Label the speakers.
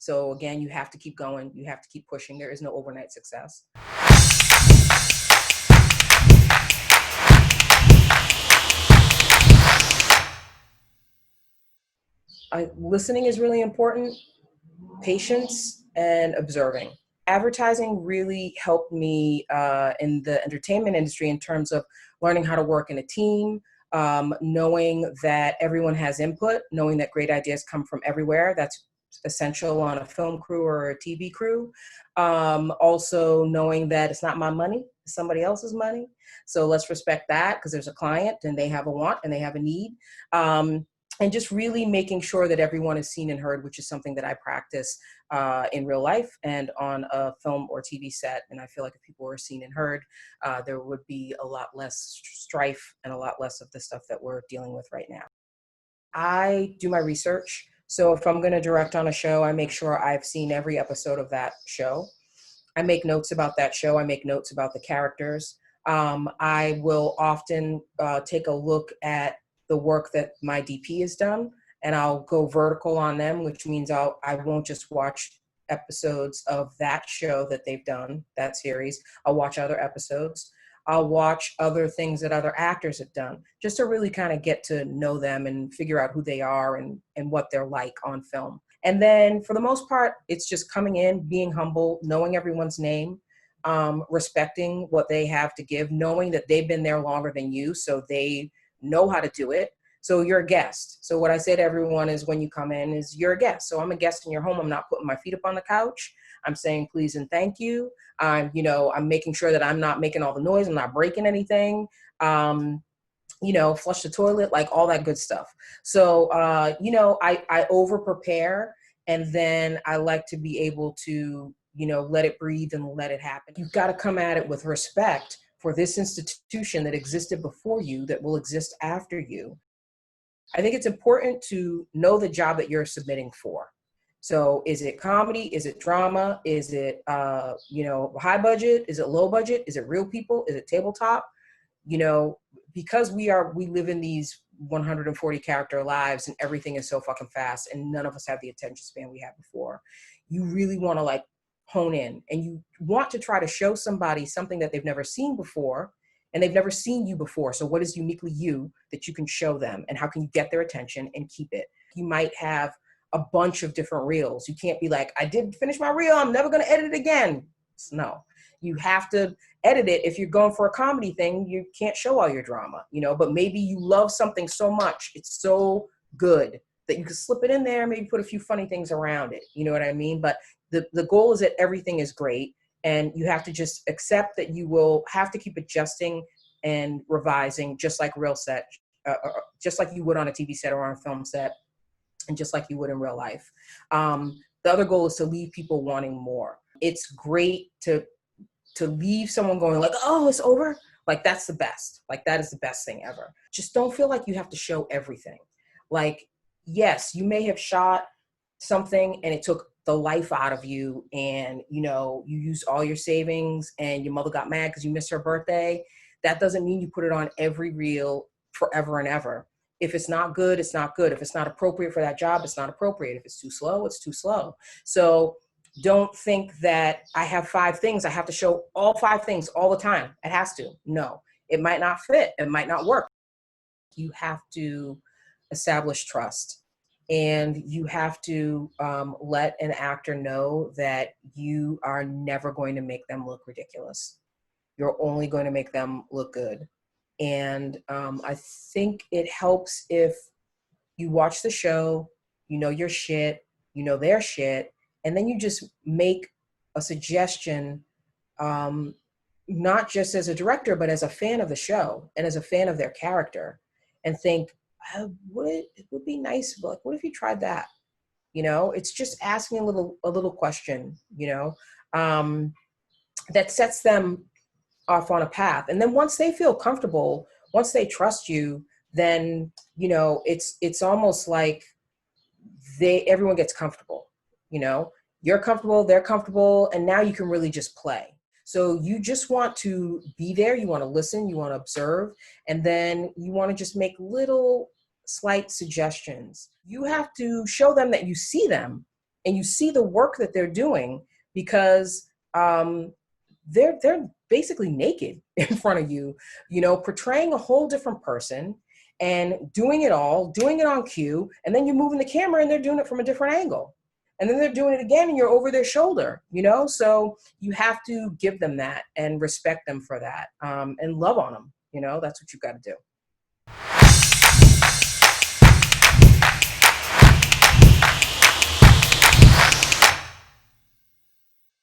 Speaker 1: So again, you have to keep going. You have to keep pushing. There is no overnight success. Listening is really important. Patience and observing. Advertising really helped me in the entertainment industry in terms of learning how to work in a team, knowing that everyone has input, knowing that great ideas come from everywhere. That's essential on a film crew or a TV crew. Also knowing that it's not my money, it's somebody else's money. So let's respect that because there's a client and they have a want and they have a need. And just really making sure that everyone is seen and heard, which is something that I practice in real life and on a film or TV set. And I feel like if people were seen and heard, there would be a lot less strife and a lot less of the stuff that we're dealing with right now. I do my research. So if I'm going to direct on a show, I make sure I've seen every episode of that show. I make notes about that show. I make notes about the characters. I will often take a look at the work that my DP has done, and I'll go vertical on them, which means I won't just watch episodes of that show that they've done, that series. I'll watch other episodes. I'll watch other things that other actors have done, just to really kind of get to know them and figure out who they are and what they're like on film. And then for the most part, it's just coming in, being humble, knowing everyone's name, respecting what they have to give, knowing that they've been there longer than you, so they know how to do it. So you're a guest. So what I say to everyone is when you come in is you're a guest. So I'm a guest in your home. I'm not putting my feet up on the couch. I'm saying please and thank you. I'm making sure that I'm not making all the noise. I'm not breaking anything. Flush the toilet, like all that good stuff. So, I over prepare, and then I like to be able to, let it breathe and let it happen. You've got to come at it with respect for this institution that existed before you, that will exist after you. I think it's important to know the job that you're submitting for. So is it comedy? Is it drama? Is it, high budget? Is it low budget? Is it real people? Is it tabletop? Because we live in these 140 character lives and everything is so fucking fast and none of us have the attention span we had before. You really want to hone in, and you want to try to show somebody something that they've never seen before, and they've never seen you before. So what is uniquely you that you can show them, and how can you get their attention and keep it? You might have a bunch of different reels. You can't be like, I did finish my reel, I'm never going to edit it again. No, you have to edit it. If you're going for a comedy thing, you can't show all your drama, but maybe you love something so much, it's so good that you can slip it in there, maybe put a few funny things around it. You know what I mean? But the goal is that everything is great, and you have to just accept that you will have to keep adjusting and revising, just like real set, just like you would on a TV set or on a film set, and just like you would in real life. The other goal is to leave people wanting more. It's great to leave someone going like, oh, it's over. Like, that's the best. Like, that is the best thing ever. Just don't feel like you have to show everything. Like, yes, you may have shot something and it took the life out of you, and, you used all your savings and your mother got mad because you missed her birthday. That doesn't mean you put it on every reel forever and ever. If it's not good, it's not good. If it's not appropriate for that job, it's not appropriate. If it's too slow, it's too slow. So don't think that I have 5 things. I have to show all 5 things all the time. It has to. No, it might not fit. It might not work. You have to establish trust, and you have to let an actor know that you are never going to make them look ridiculous. You're only going to make them look good. And I think it helps if you watch the show, you know your shit, you know their shit, and then you just make a suggestion, not just as a director, but as a fan of the show and as a fan of their character, and think, it would be nice, like, what if you tried that? It's just asking a little question, that sets them off on a path. And then once they feel comfortable, once they trust you, then, it's almost like everyone gets comfortable, you're comfortable, they're comfortable, and now you can really just play. So you just want to be there, you want to listen, you want to observe, and then you want to just make little slight suggestions. You have to show them that you see them, and you see the work that they're doing, because they're basically naked in front of you, you know, portraying a whole different person and doing it on cue. And then you're moving the camera and they're doing it from a different angle. And then they're doing it again and you're over their shoulder, you know? So you have to give them that and respect them for that, and love on them. You know, that's what you've got to do.